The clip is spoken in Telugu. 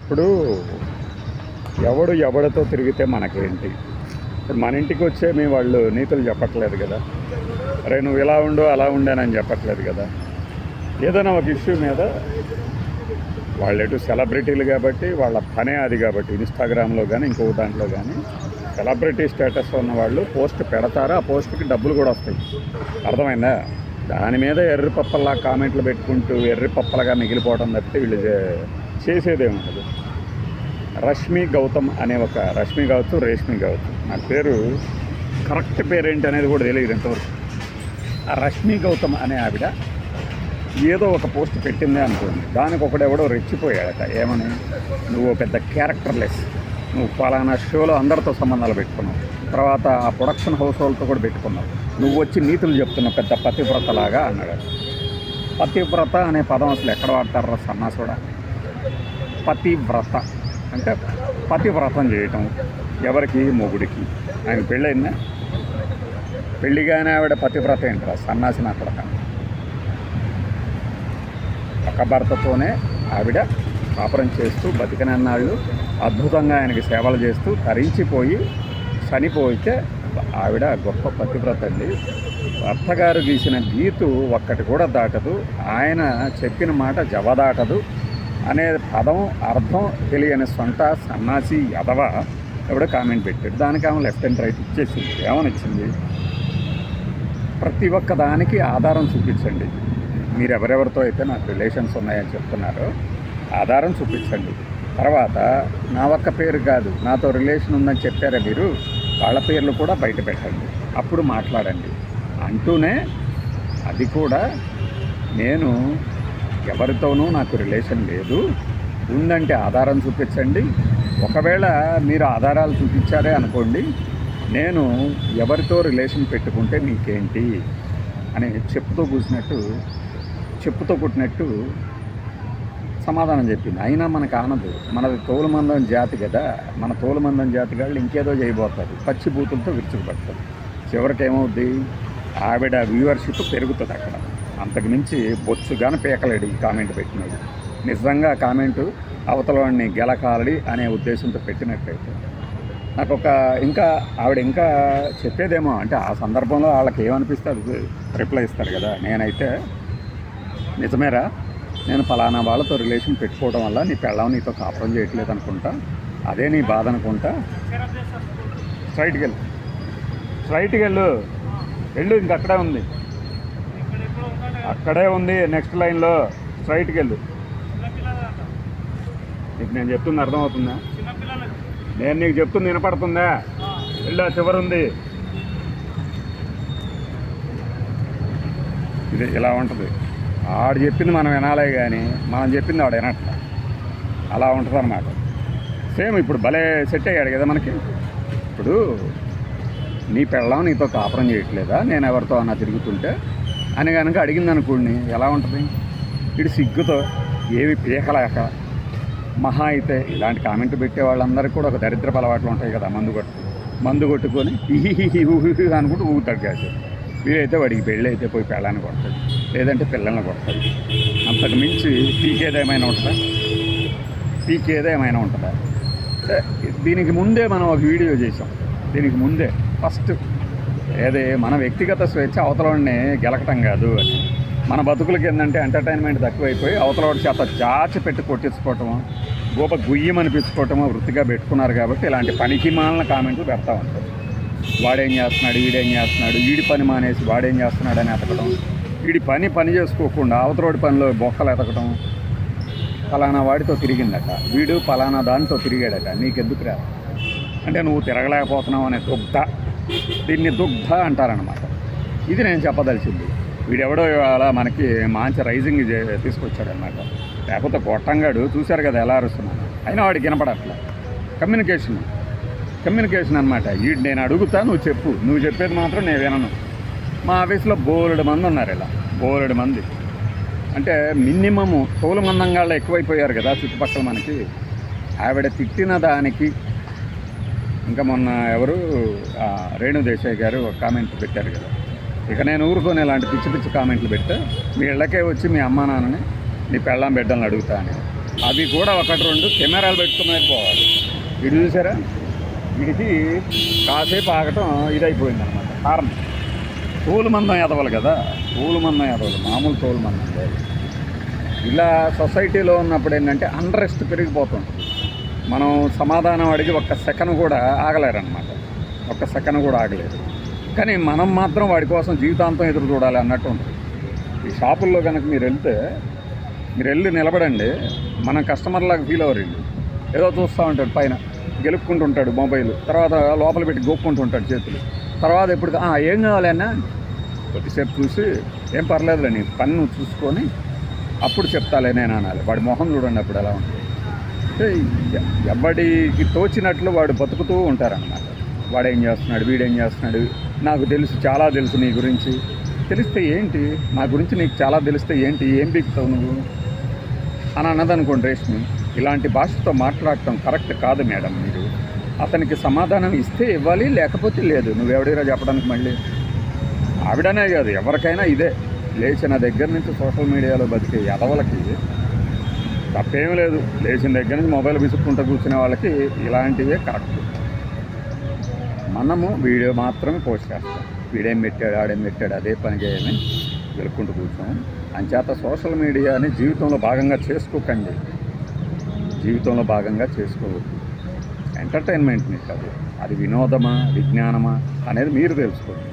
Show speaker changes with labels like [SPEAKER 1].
[SPEAKER 1] ఇప్పుడు ఎవడితో తిరిగితే మనకేంటి? ఇప్పుడు మన ఇంటికి వచ్చే మీ వాళ్ళు నీతులు చెప్పట్లేదు కదా, అరే నువ్వు ఇలా ఉండు అలా ఉండానని చెప్పట్లేదు కదా. ఏదైనా ఒక ఇష్యూ మీద వాళ్ళు ఎటు సెలబ్రిటీలు కాబట్టి వాళ్ళ పనే అది కాబట్టి ఇన్స్టాగ్రామ్లో కానీ ఇంకో దాంట్లో కానీ సెలబ్రిటీ స్టేటస్ ఉన్న వాళ్ళు పోస్ట్ పెడతారు, ఆ పోస్ట్కి డబ్బులు కూడా వస్తాయి. అర్థమైందా? దాని మీద ఎర్రి పప్పల్లా కామెంట్లు పెట్టుకుంటూ ఎర్రి పప్పలుగా మిగిలిపోవడం తప్పితే వీళ్ళు చేసేదేముండదు. రష్మి గౌతమ్ అనే ఒక రష్మి కావచ్చు రేష్మి కావచ్చు, నా పేరు కరెక్ట్ పేరేంటి అనేది కూడా తెలియదు ఎంతవరకు. ఆ రష్మి గౌతమ్ అనే ఆవిడ ఏదో ఒక పోస్ట్ పెట్టిందే అనుకోండి, దానికి ఒకడెవడో రెచ్చిపోయాడట. ఏమని? నువ్వు పెద్ద క్యారెక్టర్లెస్, నువ్వు ఫలానా షోలో అందరితో సంబంధాలు పెట్టుకున్నావు, తర్వాత ఆ ప్రొడక్షన్ హౌస్ వాళ్ళతో కూడా పెట్టుకున్నావు, నువ్వు వచ్చి నీతులు చెప్తున్నావు పెద్ద పతివ్రతలాగా అన్నాడు. పతివ్రత అనే పదం అసలు ఎక్కడ వాడతారా సన్నాసుడా? పతివ్రత అంటే పతివ్రతం చేయటం. ఎవరికి? మొగుడికి. ఆయన పెళ్ళయిందా? పెళ్ళిగానే ఆవిడ పతివ్రత ఏంట్రా సన్నాసిన అక్కడ. ఒక భర్తతోనే ఆవిడ కాపురం చేస్తూ బతికినన్నాళ్ళు అద్భుతంగా ఆయనకి సేవలు చేస్తూ తరించిపోయి చనిపోయితే ఆవిడ గొప్ప పతివ్రత అండి. భర్తగారు గీసిన గీతు ఒక్కటి కూడా దాటదు, ఆయన చెప్పిన మాట జవదాటదు అనే పదం అర్థం తెలియని సొంత సన్నాసి యదవ ఎవడో కామెంట్ పెట్టాడు. దానికి ఆమె లెఫ్ట్ అండ్ రైట్ ఇచ్చేసింది. ఏమని ఇచ్చింది? ప్రతి ఒక్క దానికి ఆధారం చూపించండి. మీరు ఎవరెవరితో అయితే నాకు రిలేషన్స్ ఉన్నాయని చెప్తున్నారో ఆధారం చూపించండి. తర్వాత నా ఒక్క పేరు కాదు, నాతో రిలేషన్ ఉందని చెప్పారా మీరు, వాళ్ళ పేర్లు కూడా బయట పెట్టండి, అప్పుడు మాట్లాడండి అంటూనే అది కూడా నేను ఎవరితోనూ నాకు రిలేషన్ లేదు, ఉందంటే ఆధారం చూపించండి. ఒకవేళ మీరు ఆధారాలు చూపించారే అనుకోండి, నేను ఎవరితో రిలేషన్ పెట్టుకుంటే మీకేంటి అని చెప్పుతో కుట్టినట్టు సమాధానం చెప్పింది. అయినా మనకు ఆనదు, మనది తోలుమందం జాతి కదా, మన తోలుమందం జాతి వాళ్ళు ఇంకేదో చేయబోతారు, పచ్చి బూతులతో విరుచుకుపడతారు. చివరికి ఏమవుద్ది? ఆవిడ వ్యూవర్షిప్ పెరుగుతుంది అక్కడ. అంతకు మించి బొచ్చుగానే పీకలేడు ఈ కామెంట్ పెట్టినాడు. నిజంగా కామెంటు అవతల వాడిని గెలకాలి అనే ఉద్దేశంతో పెట్టినట్లయితే నాకు ఇంకా ఆవిడ ఇంకా చెప్పేదేమో అంటే ఆ సందర్భంలో వాళ్ళకి ఏమనిపిస్తే అది రిప్లై ఇస్తారు కదా. నేనైతే నిజమేరా, నేను ఫలానా వాళ్ళతో రిలేషన్ పెట్టుకోవడం వల్ల నీ పెళ్ళం నీతో కాపురం చేయట్లేదు అనుకుంటా, అదే నీ బాధ అనుకుంటా. స్ట్రైట్కి వెళ్ళు ఇంక అక్కడే ఉంది నెక్స్ట్ లైన్లో. స్ట్రైట్కి వెళ్ళు. నీకు నేను చెప్తుంది అర్థమవుతుందా? నేను నీకు చెప్తుంది వినపడుతుందా? వెళ్ళు, చివరి ఉంది. ఇది ఇలా ఉంటుంది. ఆడు చెప్పింది మనం వినాలే కానీ మనం చెప్పింది ఆడు వినట్ల. అలా ఉంటుంది అన్నమాట. సేమ్ ఇప్పుడు భలే సెట్ అయ్యాడు కదా మనకి. ఇప్పుడు నీ పెళ్ళం నీతో కాపురం చేయట్లేదా, నేను ఎవరితో అన్నా తిరుగుతుంటే అని కనుక అడిగింది అనుకోండి, ఎలా ఉంటుంది? ఇటు సిగ్గుతో ఏవి పీకలేక మహా అయితే ఇలాంటి కామెంట్ పెట్టే వాళ్ళందరికీ కూడా ఒక దరిద్రపు అలవాట్లు ఉంటాయి కదా. మందు కొట్టుకొని హిహి ఊహి అనుకుంటూ ఊగుతాడు కాదు. వీడైతే వాడికి పెళ్ళి అయితే పోయి పెళ్ళాన్ని కొడతాడు, లేదంటే పిల్లల్ని కొడతాడు. అంతకు మించి పీకేదేమైనా ఉంటుందా? దీనికి ముందే మనం ఒక వీడియో చేసాం. దీనికి ముందే ఫస్ట్ ఏదే మన వ్యక్తిగత స్వేచ్ఛ అవతలవాడిని గెలకటం కాదు అని. మన బతుకులకి ఏంటంటే ఎంటర్టైన్మెంట్ తక్కువైపోయి అవతలవాడి చేత జాచి పెట్టి కొట్టించుకోవటము, గోప గుయ్యమనిపించుకోవటము వృత్తిగా పెట్టుకున్నారు. కాబట్టి ఇలాంటి పనికి మాలిన కామెంట్లు పెడతా ఉంటారు. వాడేం చేస్తున్నాడు, వీడేం చేస్తున్నాడు, వీడి పని మానేసి వాడేం చేస్తున్నాడు అని ఎతకడం, వీడి పని చేసుకోకుండా అవతలవాడి పనిలో బొక్కలు ఎతకడం. ఫలానా వాడితో తిరిగిందట, వీడు ఫలానా దానితో తిరిగాడట, నీకెందుకురా అంటే నువ్వు తిరగలేకపోతున్నావు అనే దీన్ని దుగ్ధ అంటారనమాట. ఇది నేను చెప్పదలిచింది. వీడెవడో అలా మనకి మంచి రైజింగ్ తీసుకొచ్చాడనమాట. లేకపోతే గొట్టంగాడు చూశారు కదా ఎలా అరుస్తున్నాను, అయినా వాడికి వినపడట్లా. కమ్యూనికేషన్ అనమాట. వీడు నేను అడుగుతా, నువ్వు చెప్పు, నువ్వు చెప్పేది మాత్రం నేను వినను. మా ఆఫీస్లో బోలెడు మంది ఉన్నారు, ఇలా బోలెడు మంది. అంటే మినిమము తోలు మందంగాళ్ళు ఎక్కువైపోయారు కదా చుట్టుపక్కల మనకి. ఆవిడ తిట్టిన దానికి ఇంకా మొన్న ఎవరు రేణు దేశాయ్ గారు ఒక కామెంట్ పెట్టారు కదా. ఇక నేను ఊరుకొని ఇలాంటి పిచ్చి కామెంట్లు పెడితే మీ ఇళ్ళకే వచ్చి మీ అమ్మా నాన్నని నీ పెళ్ళాం బిడ్డలను అడుగుతా అని. అవి కూడా ఒకటి రెండు కెమెరాలు పెట్టుకునే పోవాలి. ఇది చూసారా, వీడికి కాసేపు ఆగటం ఇదైపోయింది అనమాట. కారణం తోలు మందం ఎదవాలి కదా, తోలు మందం ఎదవాలి, మామూలు తోలు మందం లేదు. ఇలా సొసైటీలో ఉన్నప్పుడు ఏంటంటే అండరెస్ట్ పెరిగిపోతుంది. మనం సమాధానం అడిగి ఒక్క సెకండ్ కూడా ఆగలేరన్నమాట, ఒక్క సెకండ్ కూడా ఆగలేదు. కానీ మనం మాత్రం వాడి కోసం జీవితాంతం ఎదురు చూడాలి అన్నట్టు ఉంటుంది. ఈ షాపుల్లో కనుక మీరు వెళ్ళి నిలబడండి, మనం కస్టమర్లాగా ఫీల్ అవ్వరు. ఏదో చూస్తూ ఉంటాడు, పైన గెలుపుకుంటుంటాడు మొబైల్, తర్వాత లోపల పెట్టి గోక్కుంటుంటాడు చేతులు. తర్వాత ఎప్పుడు ఏం కావాలి అన్న కొద్దిసేపు చూసి ఏం పర్లేదులే నీ పని నువ్వు చూసుకొని అప్పుడు చెప్తాలే నేను అనాలి. వాడి మొహం చూడండి అప్పుడు ఎలా ఉంటుంది. అంటే ఎవడికి తోచినట్లు వాడు బతుకుతూ ఉంటారన్నమాట. వాడేం చేస్తున్నాడు, వీడేం చేస్తున్నాడు, నాకు తెలుసు, చాలా తెలుసు నీ గురించి. తెలిస్తే ఏంటి, నా గురించి నీకు చాలా తెలిస్తే ఏంటి, ఏం బీకుతావు నువ్వు అని అన్నదనుకోండి రేష్మి. ఇలాంటి భాషతో మాట్లాడటం కరెక్ట్ కాదు మేడం. మీరు అతనికి సమాధానం ఇస్తే ఇవ్వాలి, లేకపోతే లేదు. నువ్వెవడిరా చెప్పడానికి? మళ్ళీ ఆవిడనే కాదు, ఎవరికైనా ఇదే. లేచిన దగ్గర నుంచి సోషల్ మీడియాలో బతికే ఎదవలకి తప్పేమీ లేదు. లేచిన దగ్గర నుంచి మొబైల్ విసుక్కుంటూ కూర్చునే వాళ్ళకి ఇలాంటివే కరెక్ట్. మనము వీడియో మాత్రమే పోస్ట్ చేస్తాం. వీడేం పెట్టాడు, ఆడేం పెట్టాడు, అదే పని చేయని వెలుక్కుంటూ కూర్చోం. అంచేత సోషల్ మీడియాని జీవితంలో భాగంగా చేసుకోకండి, జీవితంలో భాగంగా చేసుకోవద్దు. ఎంటర్టైన్మెంట్ మీకు అది వినోదమా విజ్ఞానమా అనేది మీరు తెలుసుకోండి.